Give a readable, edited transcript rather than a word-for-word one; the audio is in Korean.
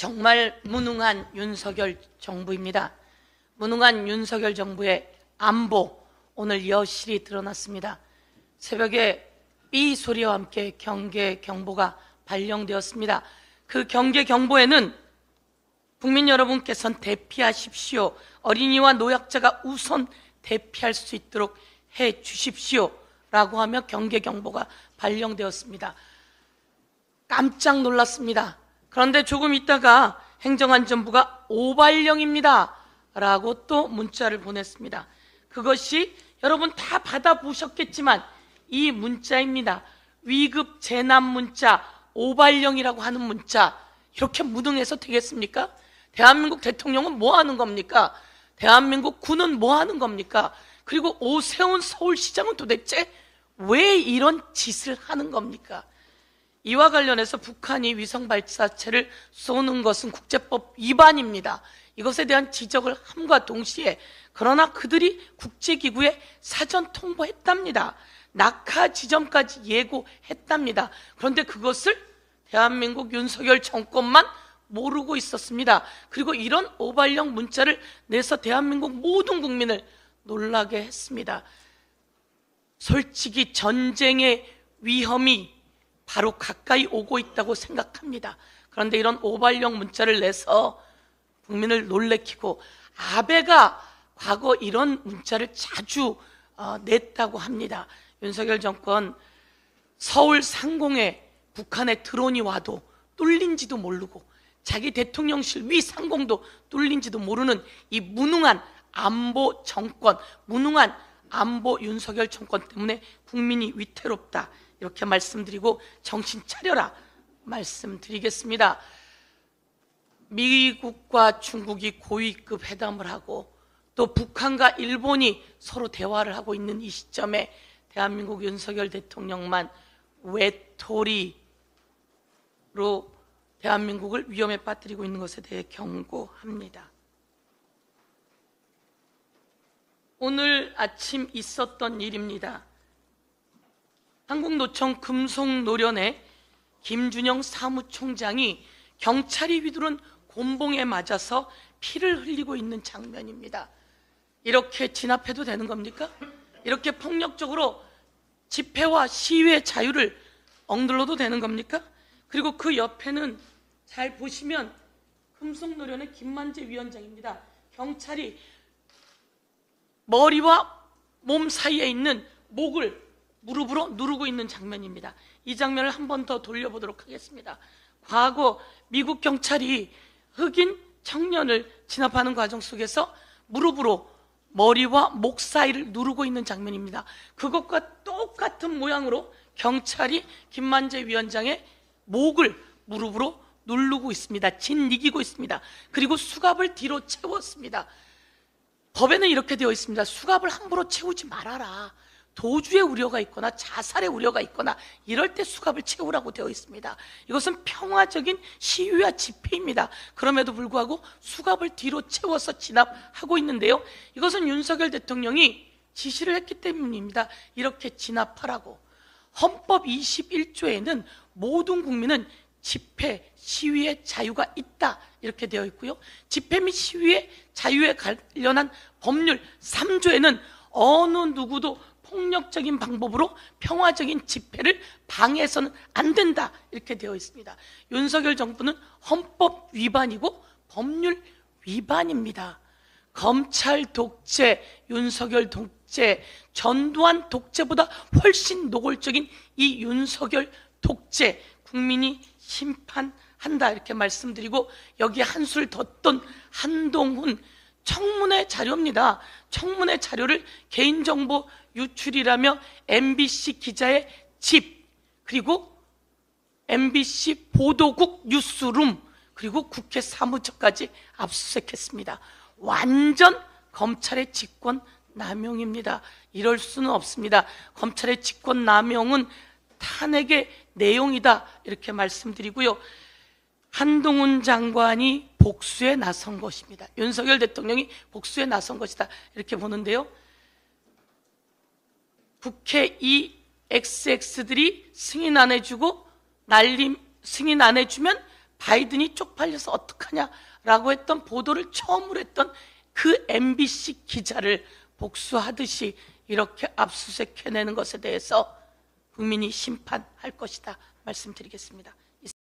정말 무능한 윤석열 정부입니다. 무능한 윤석열 정부의 안보, 오늘 여실히 드러났습니다. 새벽에 삐 소리와 함께 경계경보가 발령되었습니다. 그 경계경보에는 국민 여러분께서는 대피하십시오, 어린이와 노약자가 우선 대피할 수 있도록 해 주십시오 라고 하며 경계경보가 발령되었습니다. 깜짝 놀랐습니다. 그런데 조금 있다가 행정안전부가 오발령입니다 라고 또 문자를 보냈습니다. 그것이 여러분 다 받아보셨겠지만 이 문자입니다. 위급 재난 문자, 오발령이라고 하는 문자. 이렇게 무능해서 되겠습니까? 대한민국 대통령은 뭐 하는 겁니까? 대한민국 군은 뭐 하는 겁니까? 그리고 오세훈 서울시장은 도대체 왜 이런 짓을 하는 겁니까? 이와 관련해서 북한이 위성 발사체를 쏘는 것은 국제법 위반입니다. 이것에 대한 지적을 함과 동시에 그러나 그들이 국제기구에 사전 통보했답니다. 낙하 지점까지 예고했답니다. 그런데 그것을 대한민국 윤석열 정권만 모르고 있었습니다. 그리고 이런 오발령 문자를 내서 대한민국 모든 국민을 놀라게 했습니다. 솔직히 전쟁의 위험이 바로 가까이 오고 있다고 생각합니다. 그런데 이런 오발령 문자를 내서 국민을 놀래키고, 아베가 과거 이런 문자를 자주 냈다고 합니다. 윤석열 정권 서울 상공에 북한의 드론이 와도 뚫린지도 모르고 자기 대통령실 위 상공도 뚫린지도 모르는 이 무능한 안보 정권, 무능한 안보 윤석열 정권 때문에 국민이 위태롭다, 이렇게 말씀드리고 정신 차려라 말씀드리겠습니다. 미국과 중국이 고위급 회담을 하고 또 북한과 일본이 서로 대화를 하고 있는 이 시점에 대한민국 윤석열 대통령만 외톨이로 대한민국을 위험에 빠뜨리고 있는 것에 대해 경고합니다. 오늘 아침 있었던 일입니다. 한국노총 금속노련의 김준영 사무총장이 경찰이 휘두른 곤봉에 맞아서 피를 흘리고 있는 장면입니다. 이렇게 진압해도 되는 겁니까? 이렇게 폭력적으로 집회와 시위의 자유를 억눌러도 되는 겁니까? 그리고 그 옆에는 잘 보시면 금속노련의 김만재 위원장입니다. 경찰이 머리와 몸 사이에 있는 목을 무릎으로 누르고 있는 장면입니다. 이 장면을 한 번 더 돌려보도록 하겠습니다. 과거 미국 경찰이 흑인 청년을 진압하는 과정 속에서 무릎으로 머리와 목 사이를 누르고 있는 장면입니다. 그것과 똑같은 모양으로 경찰이 김만재 위원장의 목을 무릎으로 누르고 있습니다. 짓이기고 있습니다. 그리고 수갑을 뒤로 채웠습니다. 법에는 이렇게 되어 있습니다. 수갑을 함부로 채우지 말아라. 도주의 우려가 있거나 자살의 우려가 있거나 이럴 때 수갑을 채우라고 되어 있습니다. 이것은 평화적인 시위와 집회입니다. 그럼에도 불구하고 수갑을 뒤로 채워서 진압하고 있는데요, 이것은 윤석열 대통령이 지시를 했기 때문입니다. 이렇게 진압하라고. 헌법 21조에는 모든 국민은 집회, 시위의 자유가 있다, 이렇게 되어 있고요, 집회 및 시위의 자유에 관련한 법률 3조에는 어느 누구도 폭력적인 방법으로 평화적인 집회를 방해해서는 안 된다, 이렇게 되어 있습니다. 윤석열 정부는 헌법 위반이고 법률 위반입니다. 검찰 독재, 윤석열 독재, 전두환 독재보다 훨씬 노골적인 이 윤석열 독재, 국민이 심판한다, 이렇게 말씀드리고, 여기에 한술 덧던 한동훈 청문회 자료입니다. 청문회 자료를 개인정보 유출이라며 MBC 기자의 집, 그리고 MBC 보도국 뉴스룸, 그리고 국회 사무처까지 압수수색했습니다. 완전 검찰의 직권 남용입니다. 이럴 수는 없습니다. 검찰의 직권 남용은 탄핵의 내용이다, 이렇게 말씀드리고요, 한동훈 장관이 복수에 나선 것입니다. 윤석열 대통령이 복수에 나선 것이다, 이렇게 보는데요, 국회 이 XX들이 승인 안 해주고 승인 안 해주면 바이든이 쪽팔려서 어떡하냐라고 했던 보도를 처음으로 했던 그 MBC 기자를 복수하듯이 이렇게 압수수색해내는 것에 대해서 국민이 심판할 것이다 말씀드리겠습니다.